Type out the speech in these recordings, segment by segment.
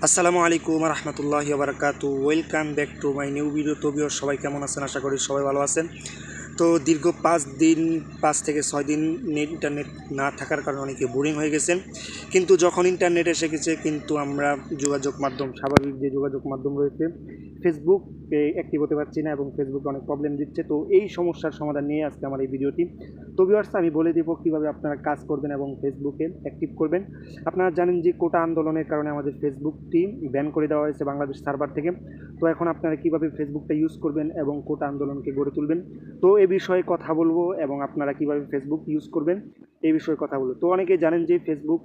আসসালামু আলাইকুম রহমতুল্লাহি বারাকাতু। Welcome back to my new video. তো ভিউয়ার সবাই কেমন আছেন? আশা করি সবাই ভালো আছেন। তো দীর্ঘ 5 থেকে 6 দিন ইন্টারনেট না থাকার কারণে অনেকে বোরিং হয়ে গেছেন। কিন্তু যখন ইন্টারনেট এসে গেছে কিন্তু আমরা যোগাযোগ মাধ্যম, স্বাভাবিক যে যোগাযোগ মাধ্যম রয়েছে, ফেসবুকে অ্যাক্টিভ হতে পারছি না এবং ফেসবুকে অনেক প্রবলেম দিচ্ছে। তো এই সমস্যার সমাধান নিয়ে আজকে আমার এই ভিডিওটি। তো ভিউয়ার্স, আমি বলে দেবো কীভাবে আপনারা কাজ করবেন এবং ফেসবুকে অ্যাক্টিভ করবেন। আপনারা জানেন যে কোটা আন্দোলনের কারণে আমাদের ফেসবুকটি ব্যান করে দেওয়া হয়েছে বাংলাদেশ সার্ভার থেকে। তো এখন আপনারা কীভাবে ফেসবুকটা ইউজ করবেন এবং কোটা আন্দোলনকে গড়ে তুলবেন, তো এ বিষয়ে কথা বলবো এবং আপনারা কীভাবে ফেসবুক ইউজ করবেন এই বিষয়ে কথা বলবো। তো অনেকেই জানেন যে ফেসবুক,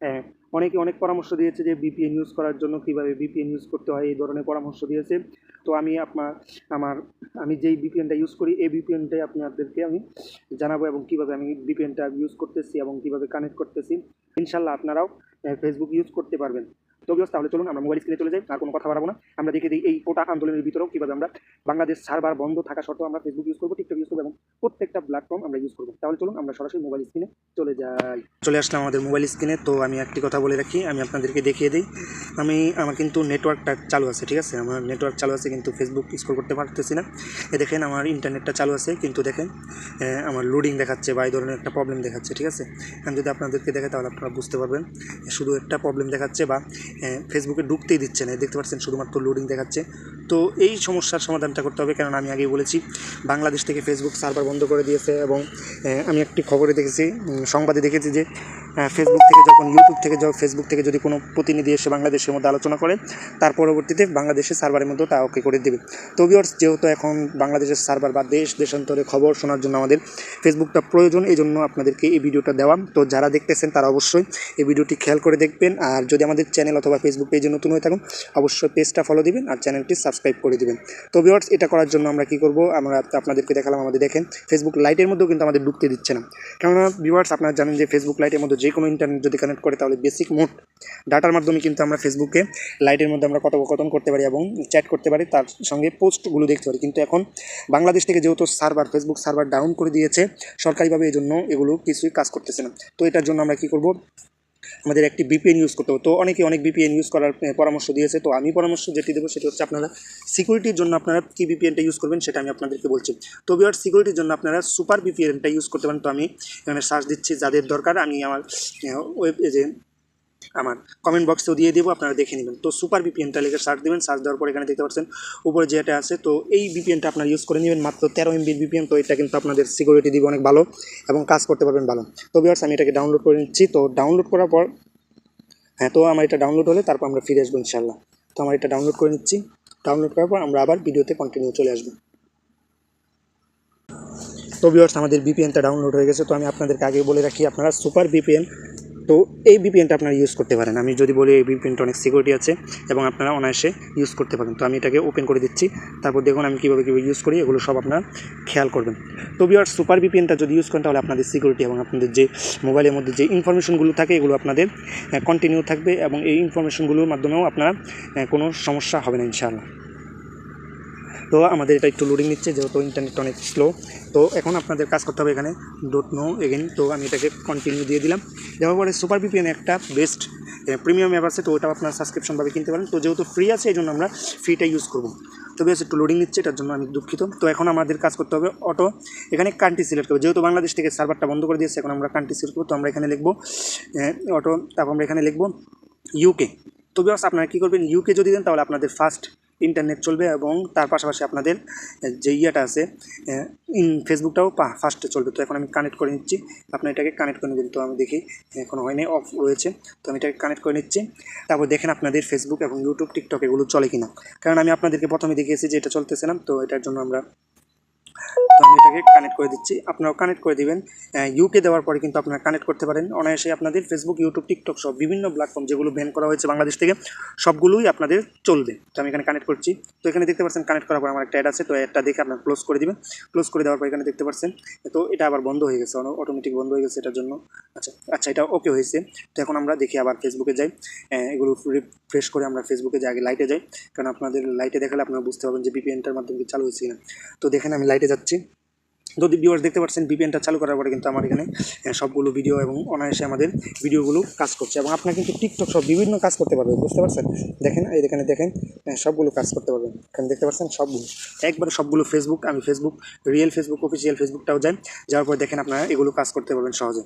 হ্যাঁ, অনেকে অনেক পরামর্শ দিয়েছে যে বিপিএন ইউজ করার জন্য কীভাবে বিপিএন ইউজ করতে হয়, এই ধরনের পরামর্শ দিয়েছে। তো আমি আমি যেই বিপিএনটা ইউজ করি এই বিপিএনটাই আপনাদেরকে আমি জানাবো এবং কীভাবে আমি বিপিএনটা ইউজ করতেছি এবং কীভাবে কানেক্ট করতেছি। ইনশাল্লাহ আপনারাও ফেসবুক ইউজ করতে পারবেন। তো ভিউয়ার্স, তাহলে চলুন আমরা মোবাইল স্ক্রিনে চলে যাই, আর কোনো কথা বাড়াবো না। আমরা দেখে দিই এই কোটা আন্দোলনের ভিতরেও কীভাবে আমরা বাংলাদেশ সার্ভার বন্ধ থাকা সত্ত্বেও আমরা ফেসবুক ইউজ করবো, টিকটক ইউজ করবো এবং প্রত্যেকটা প্ল্যাটফর্ম আমরা ইউজ করবো। তাহলে চলুন আমরা সরাসরি মোবাইল স্ক্রিনে চলে যাই। চলে আসলাম আমাদের মোবাইল স্ক্রিনে। তো আমি একটি কথা বলে রাখি, আমি আপনাদেরকে দেখিয়ে দিই। আমার কিন্তু নেটওয়ার্কটা চালু আছে, ঠিক আছে? আমার নেটওয়ার্ক চালু আছে কিন্তু ফেসবুক স্ক্রল করতে পারতেছি না। দেখেন আমার ইন্টারনেটটা চালু আছে কিন্তু দেখেন আমার লোডিং দেখাচ্ছে বা এই ধরনের একটা প্রবলেম দেখাচ্ছে, ঠিক আছে? আমি যদি আপনাদেরকে দেখাই তাহলে আপনারা বুঝতে পারবেন। শুধু একটা প্রবলেম দেখাচ্ছে বা ফেসবুকে ঢুকতেই দিচ্ছে না, দেখতে পাচ্ছেন শুধুমাত্র লোডিং দেখাচ্ছে। তো এই সমস্যার সমাধানটা করতে হবে, কারণ আমি আগেই বলেছি বাংলাদেশ থেকে ফেসবুক সার্ভার বন্ধ করে দিয়েছে এবং আমি একটি খবরে দেখেছি, সংবাদে দেখেছি যে ফেসবুক থেকে যদি কোনো প্রতিনিধি এসে বাংলাদেশের মধ্যে আলোচনা করে তার পরবর্তীতে বাংলাদেশের সার্ভারের মধ্যে তা ওকে করে দেবে। তো ভিউয়ার্স, যেহেতু এখন বাংলাদেশের সার্ভার বা দেশান্তরে খবর শোনার জন্য আমাদের ফেসবুকটা প্রয়োজন, এই জন্য আপনাদেরকে এই ভিডিওটা দেওয়া। তো যারা দেখতেছেন তারা অবশ্যই এই ভিডিওটি খেয়াল করে দেখবেন, আর যদি আমাদের চ্যানেল অথবা ফেসবুক পেজে নতুন হয়ে থাকুন অবশ্যই পেজটা ফলো দিবেন আর চ্যানেলটি সাবস্ক্রাইব করে দিবেন। তো ভিউয়ার্স, এটা করার জন্য আমরা কী করব, আমরা আপনাদেরকে দেখালাম। আমাদের দেখেন ফেসবুক লাইটের মধ্যেও কিন্তু আমাদের ঢুকতে দিচ্ছে না, কেননা ভিউয়ার্স আপনারা জানেন যে ফেসবুক লাইটের মধ্যে যে কোনো ইন্টারনেট যদি কানেক্ট করে তাহলে বেসিক মোড ডাটার মাধ্যমে কিন্তু আমরা ফেসবুকে লাইটের মধ্যে আমরা কথোপকথন করতে পারি এবং চ্যাট করতে পারি, তার সঙ্গে পোস্টগুলো দেখতে পারি। কিন্তু এখন বাংলাদেশ থেকে যেহেতু ফেসবুক সার্ভার ডাউন করে দিয়েছে সরকারিভাবে, এই জন্য এগুলো কিছুই কাজ করতেছে না। তো এটার জন্য আমরা কী করব, আমাদের একটি বিপিএন ইউজ করতে হবে। তো অনেকে অনেক বিপিএন ইউজ করার পরামর্শ দিয়েছে। তো আমি পরামর্শ যেটি দেবো সেটি হচ্ছে আপনারা সিকিউরিটির জন্য আপনারা কী বিপিএনটা ইউজ করবেন সেটা আমি আপনাদেরকে বলছি। তো ভিউয়ার্স, সিকিউরিটির জন্য আপনারা সুপার বিপিএনটা ইউজ করতে পারেন। তো আমি এখানে সার্চ দিচ্ছি, যাদের দরকার আমি আমার কমেন্ট বক্সেও দিয়ে দেবো, আপনারা দেখে নেবেন। তো সুপার বিপিএনটা লিখে সার্চ দেবেন, সার্চ দেওয়ার পর এখানে দেখতে পাচ্ছেন উপরে যেটা আছে। তো এই বিপিএনটা আপনারা ইউজ করে নেবেন, মাত্র 13 MBর বিপিএন। তো এটা কিন্তু আপনাদের সিকিউরিটি দিবে অনেক ভালো এবং কাজ করতে পারবেন ভালো। তো ভিউয়ার্স, আমি এটাকে ডাউনলোড করে নিচ্ছি। তো ডাউনলোড করার পর তো আমার এটা ডাউনলোড হলে তারপর আমরা ফিরে আসবো ইনশাল্লাহ। তো আমার এটা ডাউনলোড করে নিচ্ছি। ডাউনলোড করার পর আমরা আবার ভিডিওতে কন্টিনিউ চলে আসবো। তো ভিউয়ার্স, আমাদের বিপিএনটা ডাউনলোড হয়ে গেছে। তো আমি আপনাদেরকে আগে বলে রাখি, আপনারা সুপার বিপিএন, তো এই বিপিএনটা আপনারা ইউজ করতে পারেন। আমি যদি বলি এই বিপিএনটা অনেক সিকিউরিটি আছে এবং আপনারা অনায়াসে ইউজ করতে পারেন। তো আমি এটাকে ওপেন করে দিচ্ছি, তারপর দেখুন আমি কীভাবে ইউজ করি, এগুলো সব আপনারা খেয়াল করবেন। তো ভিউয়ার্স, সুপার বিপিএনটা যদি ইউজ করেন তাহলে আপনাদের সিকিউরিটি এবং আপনাদের যে মোবাইলের মধ্যে যে ইনফরমেশনগুলো থাকে এগুলো আপনাদের কন্টিনিউ থাকবে এবং এই ইনফরমেশনগুলোর মাধ্যমেও আপনারা কোনো সমস্যা হবে না ইনশাআল্লাহ। তো আমাদের এটা একটু লোডিং নিচ্ছে যেহেতু ইন্টারনেট অনেক স্লো। তো এখন আপনাদের কাজ করতে হবে এখানে ডোন্ট নো এগেন। তো আমি এটাকে কন্টিনিউ দিয়ে দিলাম। দেওয়ার পরে সুপার বিপিএন একটা বেস্ট প্রিমিয়াম অ্যাপ আছে, তো ওটাও আপনার সাবস্ক্রিপশনভাবে কিনতে পারেন। তো যেহেতু ফ্রি আছে এই জন্য আমরা ফ্রিটা ইউজ করবো। তো বেশ একটু লোডিং নিচ্ছে, এটার জন্য আমি দুঃখিত। তো এখন আমাদের কাজ করতে হবে অটো, এখানে কান্ট্রি সিলেক্ট করবো। যেহেতু বাংলাদেশ থেকে সার্ভারটা বন্ধ করে দিয়েছে এখন আমরা কান্ট্রি সিলেক্ট করবো। তো আমরা এখানে লিখবো অটো, তারপর আমরা এখানে লিখবো ইউকে। তো বেশ আপনারা কী করবেন, ইউকে যদি দেন তাহলে আপনাদের ফাস্ট ইন্টারনেট চলবে এবং তার পাশাপাশি আপনাদের যে ইয়েটা আছে ফেসবুকটাও ফাস্টে চলবে। তো এখন আমি কানেক্ট করে নিচ্ছি, আপনার এটাকে কানেক্ট করে নেবেন। তো আমি দেখি এখনও হয়নি, অফ রয়েছে। তো আমি এটাকে কানেক্ট করে নিচ্ছি। তারপর দেখেন আপনাদের ফেসবুক এবং ইউটিউব টিকটক এগুলো চলে কিনা, কারণ আমি আপনাদেরকে প্রথমে দেখিয়েছি যে এটা চলতেছে না। তো এটার জন্য তো আমি এটাকে কানেক্ট করে দিচ্ছি, আপনারাও কানেক্ট করে দিবেন। ইউকে দেওয়ার পরে কিন্তু আপনারা কানেক্ট করতে পারেন অনায়াসে আপনাদের ফেসবুক, ইউটিউব, টিকটক সব বিভিন্ন প্ল্যাটফর্ম যেগুলো ব্যান করা হয়েছে বাংলাদেশ থেকে সবগুলোই আপনাদের চলবে। তো আমি এখানে কানেক্ট করছি। তো এখানে দেখতে পাচ্ছেন কানেক্ট করার পর আমার একটা অ্যাড আছে, তো অ্যাডটা দেখে আপনারা ক্লোজ করে দিবেন। ক্লোজ করে দেওয়ার পর এখানে দেখতে পাচ্ছেন তো এটা আবার বন্ধ হয়ে গেছে, অটোমেটিক বন্ধ হয়ে গেছে এটার জন্য। আচ্ছা এটা ওকে হয়েছে। তো এখন আমরা দেখি আবার ফেসবুকে যাই, এগুলো রিফ্রেশ করে আমরা ফেসবুকে যাই, আগে লাইটে যাই, কারণ আপনাদের লাইটে দেখালে আপনারা বুঝতে পারবেন যে বিপিএনটার মাধ্যমে চালু হয়েছে কিনা। তো দেখেন আমি লাইটে যাচ্ছি। যদি ভিউয়ার্স দেখতে পাচ্ছেন ভিপিএনটা চালু করার পরে কিন্তু আমার এখানে সবগুলো ভিডিও এবং অনায়াসে আমাদের ভিডিওগুলো কাজ করছে এবং আপনারা কিন্তু টিকটক সব বিভিন্ন কাজ করতে পারবেন, বুঝতে পারছেন? দেখেন এই এখানে দেখেন সবগুলো কাজ করতে পারবেন, এখানে দেখতে পাচ্ছেন সবগুলো একবারে সবগুলো ফেসবুক, আমি ফেসবুক রিয়েল ফেসবুক অফিসিয়াল ফেসবুকটাও যাই, যাওয়ার পর দেখেন আপনারা এগুলো কাজ করতে পারবেন সহজে।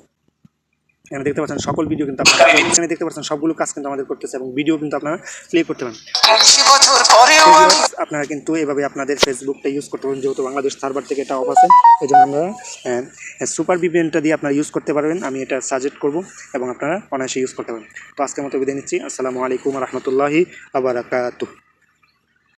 এখানে দেখতে পাচ্ছেন সকল ভিডিও কিন্তু আপনারা এখানে দেখতে পাচ্ছেন সবগুলো কাজ কিন্তু আমাদের করতেছে এবং ভিডিও কিন্তু আপনারা প্লে করতে পারেন। আপনারা কিন্তু এভাবে আপনাদের ফেসবুকটা ইউজ করতে পারেন, যেহেতু বাংলাদেশ সার্ভার থেকে এটা অফ আছে, এই জন্য আমরা সুপার ভিপিএনটা দিয়ে আপনারা ইউজ করতে পারবেন, আমি এটা সাজেস্ট করব এবং আপনারা অনায়াসে ইউজ করতে পারেন। তো আজকের মতো বিদায় নিচ্ছি, আসসালামু আলাইকুম রহমতুল্লাহি ওয়া বারাকাতুহু।